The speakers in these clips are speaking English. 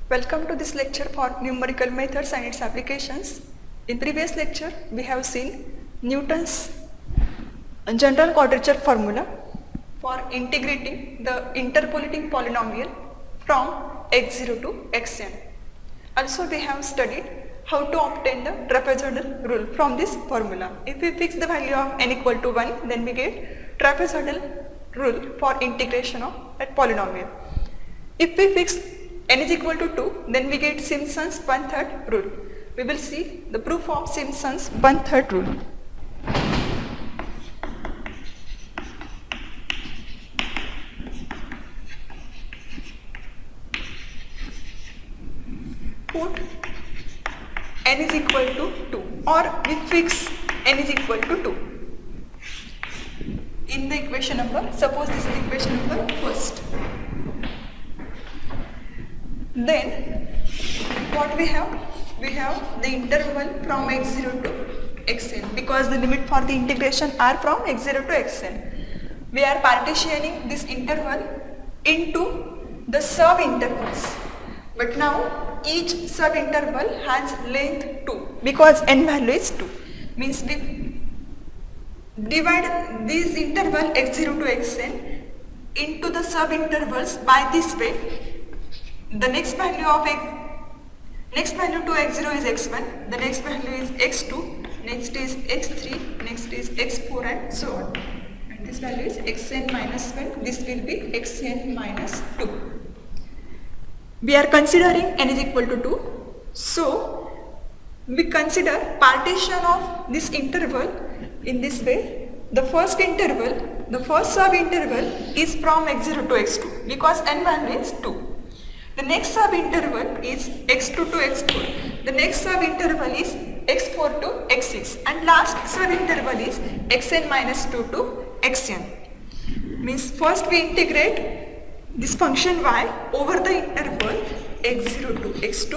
Welcome to this lecture for numerical methods and its applications. In previous lecture, we have seen Newton's general quadrature formula for integrating the interpolating polynomial from x0 to xn. Also, we have studied how to obtain the trapezoidal rule from this formula. If we fix the value of n equal to 1, then we get trapezoidal rule for integration of that polynomial. If we fix n is equal to 2, then we get Simpson's 1/3 rule. We will see the proof of Simpson's 1/3 rule. Put n is equal to 2, or we fix n is equal to 2 in the equation number. Suppose this is equation number first. Then what we have? We have the interval from x0 to xn, because the limit for the integration are from x0 to xn. We are partitioning this interval into the sub-intervals. But now each sub-interval has length 2, because n value is 2. Means we divide this interval x0 to xn into the sub-intervals by this way. The next value to x0 is x1, the next value is x2, next is x3, next is x4 and so on. And this value is xn minus 1, this will be xn minus 2. We are considering n is equal to 2, so we consider partition of this interval in this way. The first sub-interval is from x0 to x2, because n value is 2. The next sub-interval is x2 to x4. The next sub-interval is x4 to x6. And last sub-interval is xn minus 2 to xn. Means first we integrate this function y over the interval x0 to x2.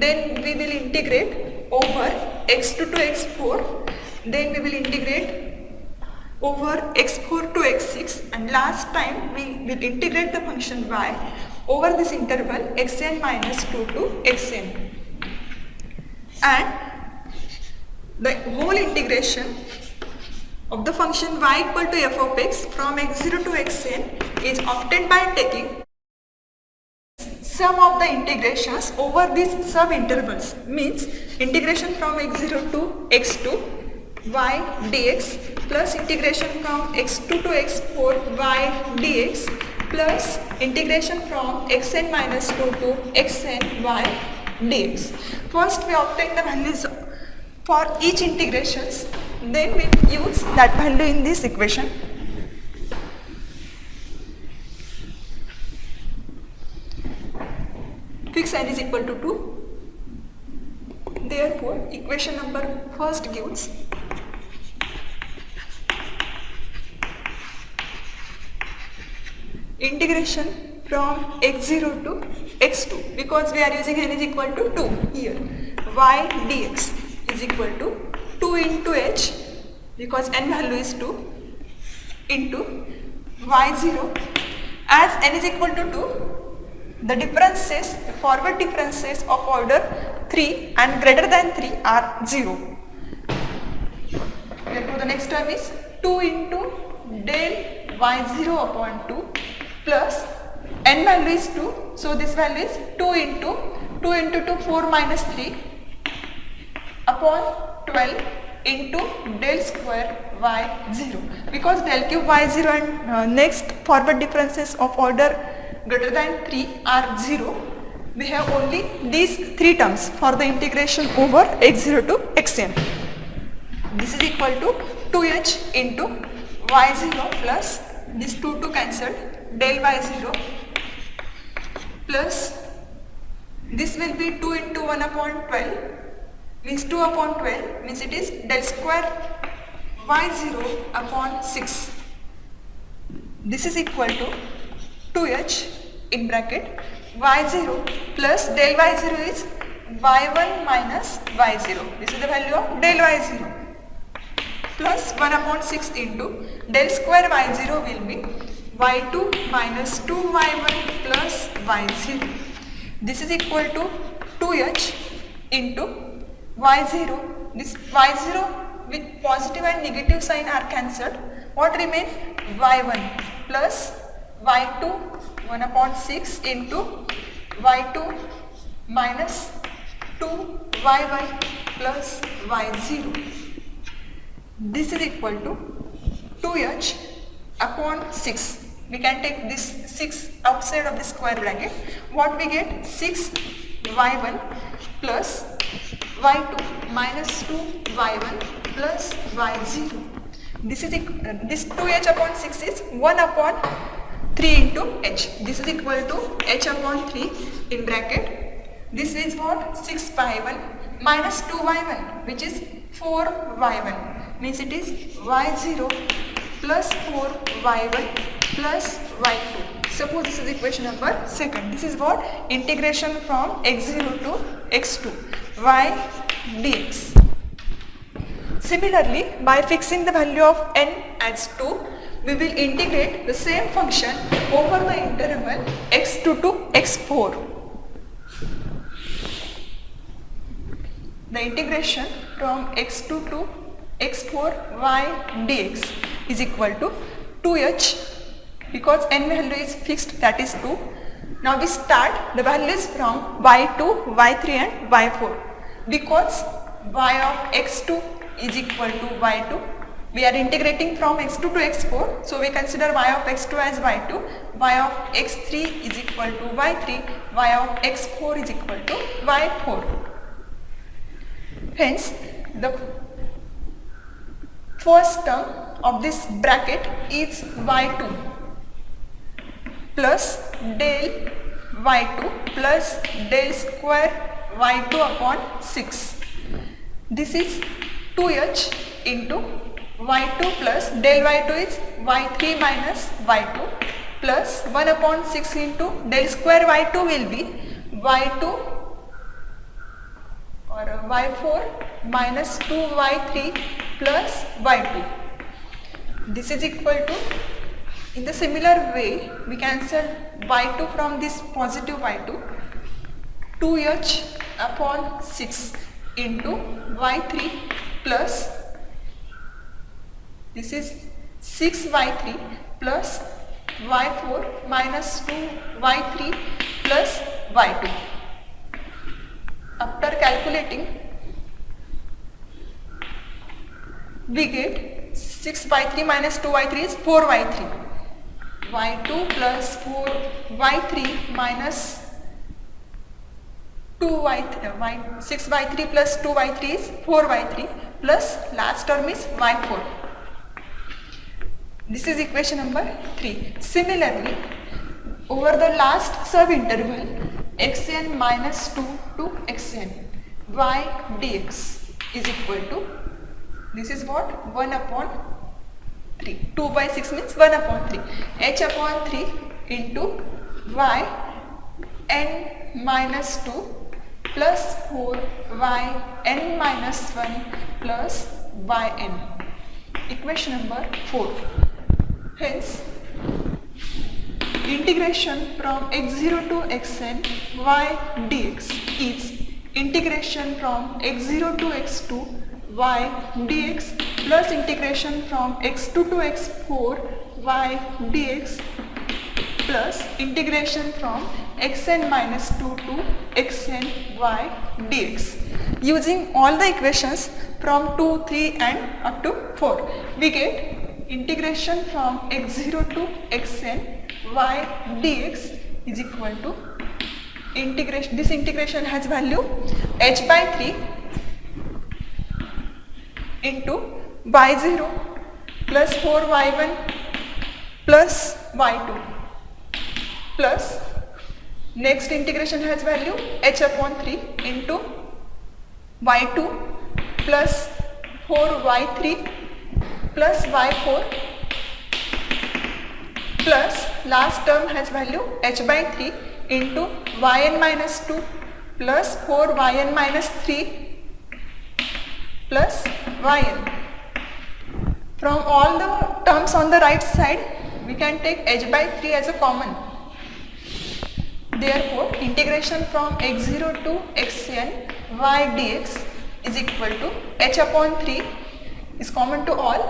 Then we will integrate over x2 to x4. Then we will integrate over x4 to x6. And last time we will integrate the function y over this interval xn minus 2 to xn, and the whole integration of the function y equal to f of x from x0 to xn is obtained by taking sum of the integrations over these sub-intervals. Means integration from x0 to x2 y dx plus integration from x2 to x4 y dx plus integration from xn minus 2 to xn y dx. First we obtain the values for each integrations, then we use that value in this equation. Fix n is equal to 2. Therefore, equation number first gives integration from x0 to x2, because we are using n is equal to 2 here. Y dx is equal to 2 into h, because n value is 2, into y0. As n is equal to 2, the differences, forward differences of order 3 and greater than 3 are 0. Therefore, the next term is 2 into del y0 upon 2 plus n value is 2, so this value is 2 into 2 4 minus 3 upon 12 into del square y0, because del cube y0 and next forward differences of order greater than 3 are 0. We have only these three terms for the integration over x0 to xn. This is equal to 2h into y0 plus this 2 cancelled, del y0 plus this will be 2 into 1 upon 12, means 2 upon 12, means it is del square y0 upon 6. This is equal to 2h in bracket y0 plus del y0 is y1 minus y0. This is the value of del y0 plus 1 upon 6 into del square y0 will be y2 minus 2y1 plus y0. This is equal to 2h into y0. This y0 with positive and negative sign are cancelled. What remain? y1 plus y2 1 upon 6 into y2 minus 2y1 plus y0. This is equal to 2h upon 6. We can take this 6 outside of the square bracket. What we get? 6y1 plus y2 minus 2y1 plus y0. This is this 2h upon 6 is 1 upon 3 into h. This is equal to h upon 3 in bracket. This is what? 6y1 minus 2y1, which is 4y1. Means it is y0 plus 4y1 plus y2. Suppose this is equation number 2nd. This is what? Integration from x0 to x2 y dx. Similarly, by fixing the value of n as 2, we will integrate the same function over the interval x2 to x4. The integration from x2 to x4 y dx is equal to 2h, because n value is fixed, that is 2. Now we start the values from y2, y3 and y4. Because y of x2 is equal to y2, we are integrating from x2 to x4, so we consider y of x2 as y2, y of x3 is equal to y3, y of x4 is equal to y4. Hence, the first term of this bracket is y2 plus del y2 plus del square y2 upon 6. This is 2h into y2 plus del y2 is y3 minus y2 plus 1 upon 6 into del square y2 will be y2 or y4 minus 2y3 plus y2. This is equal to, in the similar way, we cancel y2 from this positive y2, 2h upon 6 into y3 plus, this is 6y3 plus y4 minus 2y3 plus y2. After calculating, we get 6y3 minus 2y3 is 4y3. y2 plus 4y3 minus 6y3 plus 2y3 is 4y3 plus last term is y4. This is equation number 3. Similarly, over the last subinterval xn minus 2 to xn y dx is equal to, this is what? 1 upon 3. 2 by 6 means 1 upon 3. h upon 3 into y n minus 2 plus 4 y n minus 1 plus y n. Equation number 4. Hence, integration from x0 to xn y dx is integration from x0 to x2 y dx plus integration from x2 to x4 y dx plus integration from xn minus 2 to xn y dx. Using all the equations from 2, 3 and up to 4, we get integration from x0 to xn y dx is equal to integration. This integration has value h by 3 into y0 plus 4y1 plus y2 plus next integration has value h upon 3 into y2 plus 4y3 plus y4 plus last term has value h by 3 into yn minus 2 plus 4yn minus 3 plus yn. From all the terms on the right side, we can take h by 3 as a common. Therefore, integration from x0 to xn y dx is equal to h upon 3 is common to all,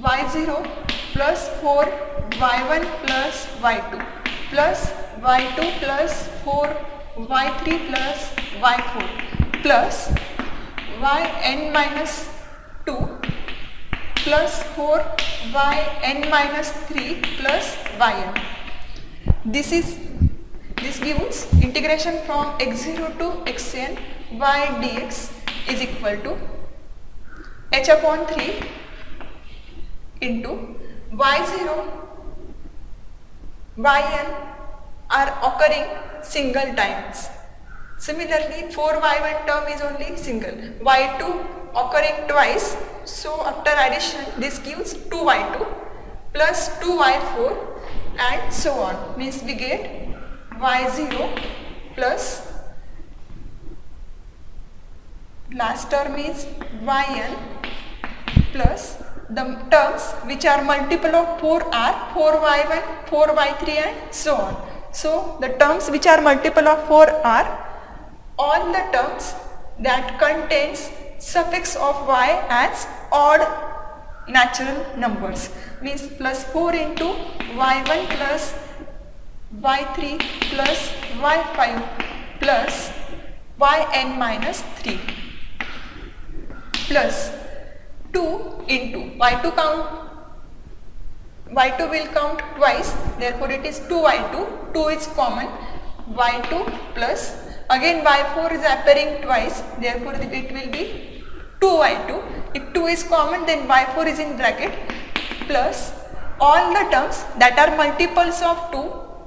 y0 plus 4 y1 plus y2 plus y2 plus 4 y3 plus y4 plus yn minus 2 plus 4 yn minus 3 plus yn. This gives integration from x0 to xn y dx is equal to h upon 3 into y0 yn are occurring single times. Similarly, 4y1 term is only single, y2 occurring twice, so after addition this gives 2y2 plus 2y4 and so on, means we get y0 plus last term is yn plus the terms which are multiple of 4 are 4y1, 4y3 and so on. So the terms which are multiple of 4 are all the terms that contains suffix of y as odd natural numbers, means plus 4 into y1 plus y3 plus y5 plus yn minus 3 plus 2 into y2 will count twice, therefore it is 2y2, 2 is common, y2 plus again y4 is appearing twice, therefore it will be 2y2. If 2 is common, then y4 is in bracket plus all the terms that are multiples of 2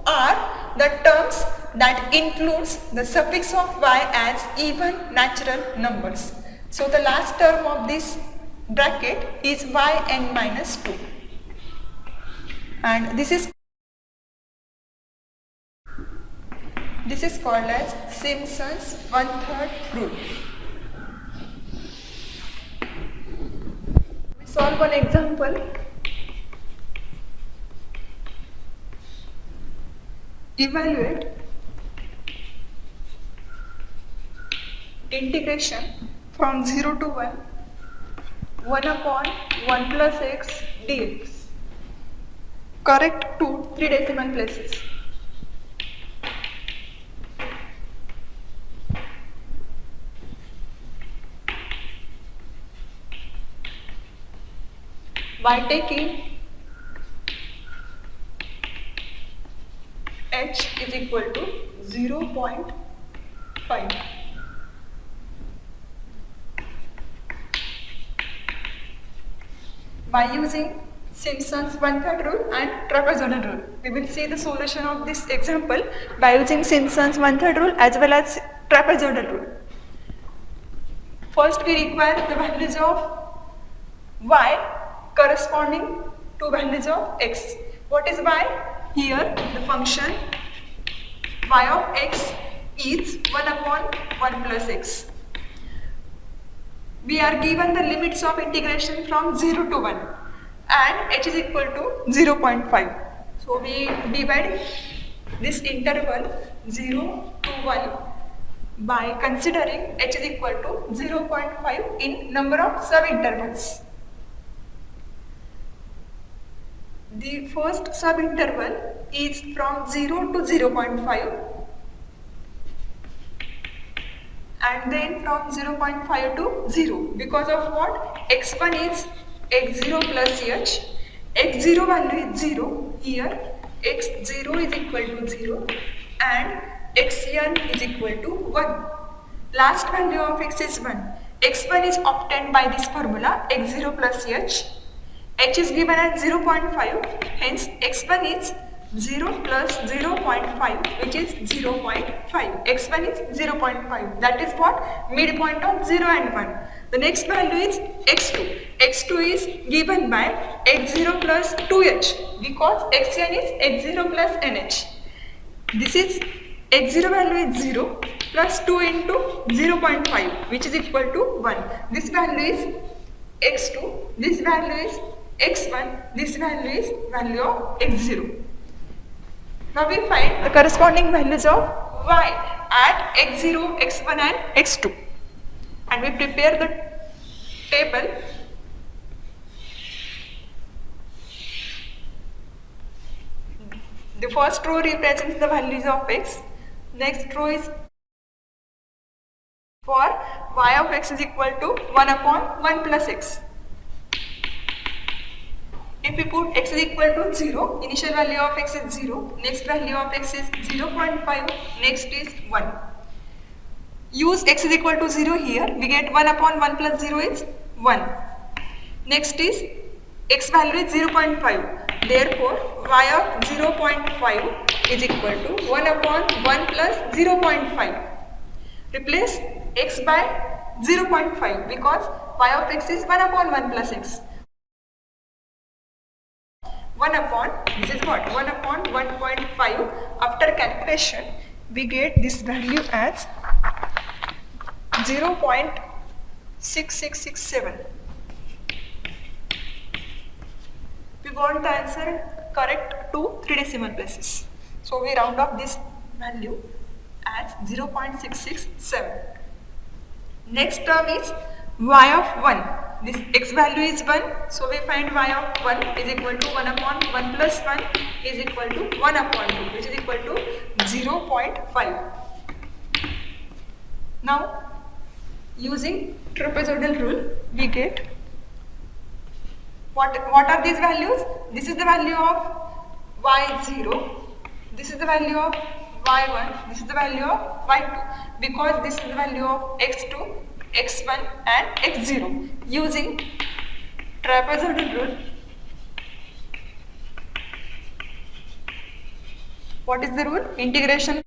are the terms that includes the suffix of y as even natural numbers. So the last term of this bracket is yn minus 2, and this is called as Simpson's 1/3 rule. We solve one example. Evaluate integration from 0 to 1, 1 upon 1 plus x dx. Correct to 3 decimal places. By taking h is equal to 0.5. By using Simpson's 1/3 rule and trapezoidal rule, we will see the solution of this example by using Simpson's 1/3 rule as well as trapezoidal rule. First, we require the values of y corresponding to values of x. What is y? Here the function y of x is 1 upon 1 plus x. We are given the limits of integration from 0 to 1 and h is equal to 0.5. So we divide this interval 0 to 1 by considering h is equal to 0.5 in number of subintervals. The first subinterval is from 0 to 0.5 and then from 0.5 to 0. Because of what? x1 is x0 plus h, x0 value is 0, here x0 is equal to 0 and xn is equal to 1. Last value of x is 1. x1 is obtained by this formula x0 plus h is given as 0.5, hence x1 is 0 plus 0.5 which is 0.5. x1 is 0.5, that is what? Midpoint of 0 and 1. The next value is x2. x2 is given by x0 plus 2h because xn is x0 plus nh. This is x0 value is 0 plus 2 into 0.5 which is equal to 1. This value is x2, this value is x1, this value is value of x0. Now we find the corresponding values of y at x0, x1 and x2. And we prepare the table. The first row represents the values of x. Next row is for y of x is equal to 1 upon 1 plus x. If we put x is equal to 0, initial value of x is 0, next value of x is 0.5, next is 1. Use x is equal to 0 here, we get 1 upon 1 plus 0 is 1. Next is x value is 0.5, therefore y of 0.5 is equal to 1 upon 1 plus 0.5. Replace x by 0.5 because y of x is 1 upon 1 plus x. 1 upon, this is what? 1 upon 1.5. After calculation, we get this value as 0.6667. We want the answer correct to 3 decimal places. So we round up this value as 0.667. Next term is y of 1. This x value is 1, so we find y of 1 is equal to 1 upon 1 plus 1 is equal to 1 upon 2, which is equal to 0.5. Now, using trapezoidal rule, we get what are these values? This is the value of y0, this is the value of y1, this is the value of y2, because this is the value of x2, x1 and x0. Using trapezoidal rule, what is the rule? Integration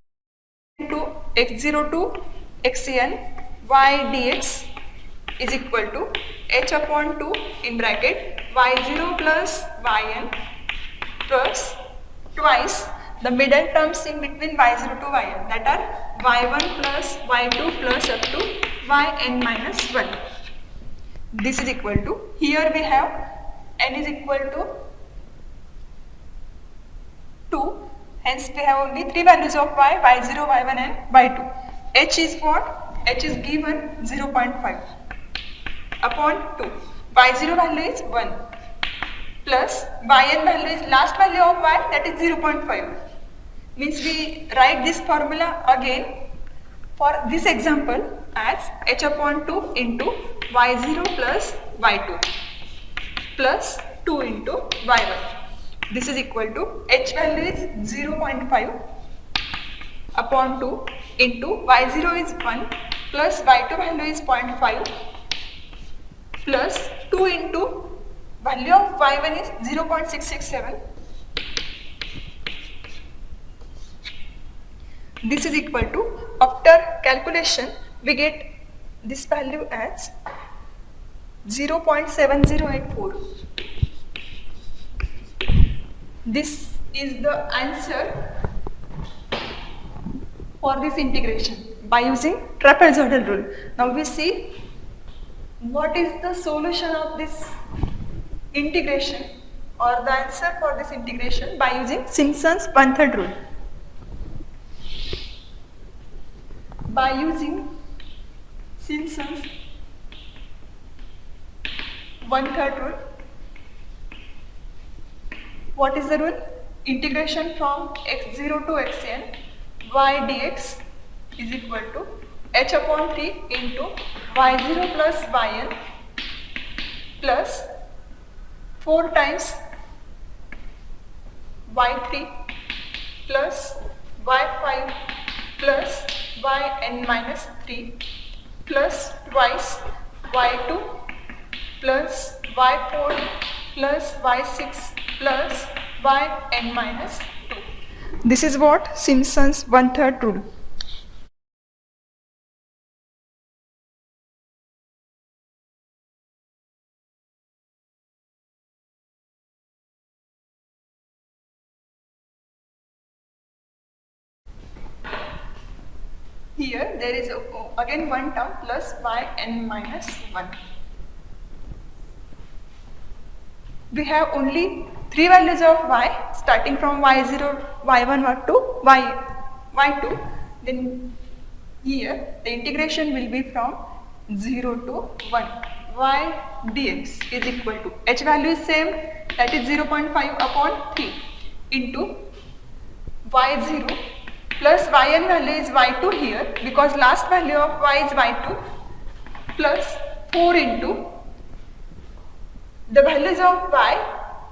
to x0 to xn y dx is equal to h upon 2 in bracket y0 plus yn plus twice the middle terms in between y0 to yn, that are y1 plus y2 plus up to yn minus 1. This is equal to, here we have n is equal to 2, hence we have only 3 values of y, y0, y1 and y2. H is what? H is given 0.5 upon 2. y0 value is 1 plus yn value is last value of y, that is 0.5. Means we write this formula again for this example as h upon 2 into y0 plus y2 plus 2 into y1. This is equal to h value is 0.5 upon 2 into y0 is 1 plus y2 value is 0.5 plus 2 into value of y1 is 0.667. This is equal to, after calculation, we get this value as 0.7084. This is the answer for this integration by using trapezoidal rule. Now we see what is the solution of this integration or the answer for this integration by using Simpson's one-third rule. By using Simpson's one-third rule, what is the rule? Integration from x0 to xn y dx is equal to h upon 3 into y0 plus yn plus 4 times y3 plus y5 plus yn minus 3 plus twice y2 plus y4 plus y6 plus yn minus 2. This is what Simpson's one-third rule. Here there is again one term plus yn minus 1. We have only 3 values of y starting from y0, y1, y2, y2. Then here the integration will be from 0 to 1. Y dx is equal to h value is same, that is 0.5 upon 3 into y0 plus yn value is y2 here because last value of y is y2 plus 4 into the values of y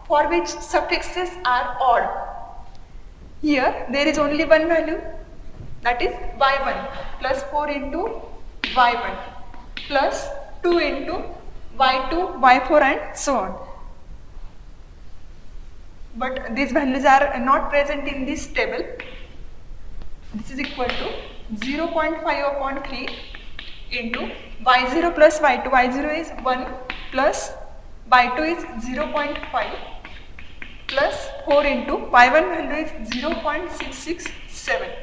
for which suffixes are odd. Here there is only one value, that is y1 plus 4 into y1 plus 2 into y2, y4 and so on. But these values are not present in this table. This is equal to 0.5 upon 3 into y0 plus y2. y0 is 1 plus y2 is 0.5 plus 4 into y1 value is 0.667.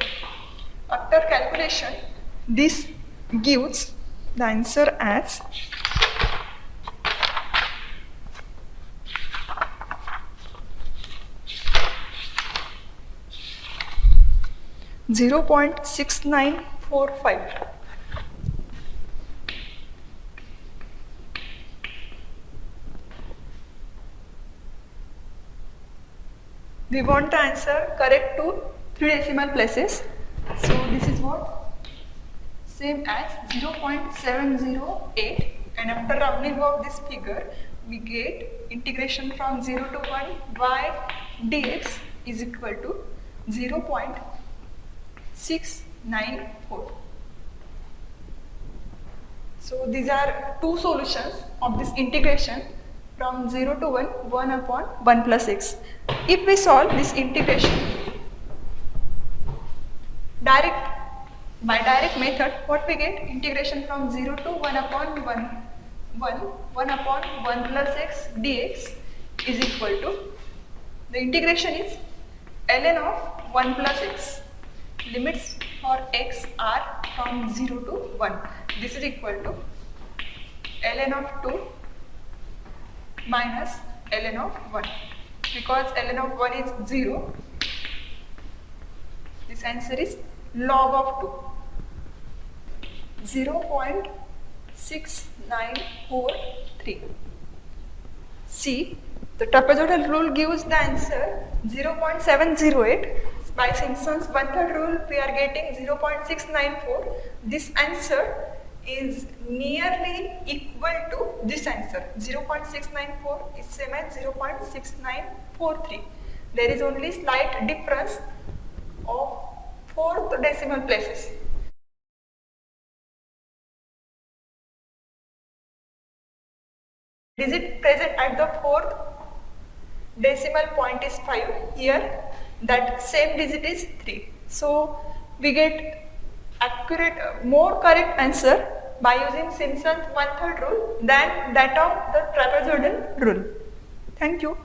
After calculation, this gives the answer as 0.6945. We want the answer correct to 3 decimal places. So this is what? Same as 0.708, and after rounding off this figure, we get integration from 0 to 1 y dx is equal to 0.694. So these are two solutions of this integration from 0 to 1, 1 upon 1 plus x. If we solve this integration by direct method, what we get? Integration from 0 to 1 upon 1 upon 1 plus x dx is equal to, the integration is ln of 1 plus x. Limits for x are from 0 to 1. This is equal to ln of 2 minus ln of 1. Because ln of 1 is 0, this answer is log of 2. 0.6943. See, the trapezoidal rule gives the answer 0.708. By Simpson's one-third rule, we are getting 0.694. This answer is nearly equal to this answer. 0.694 is same as 0.6943. There is only slight difference of 4th decimal places. Digit present at the 4th decimal point is 5. Here that same digit is 3. So we get accurate, more correct answer by using Simpson's one-third rule than that of the trapezoidal rule. Thank you.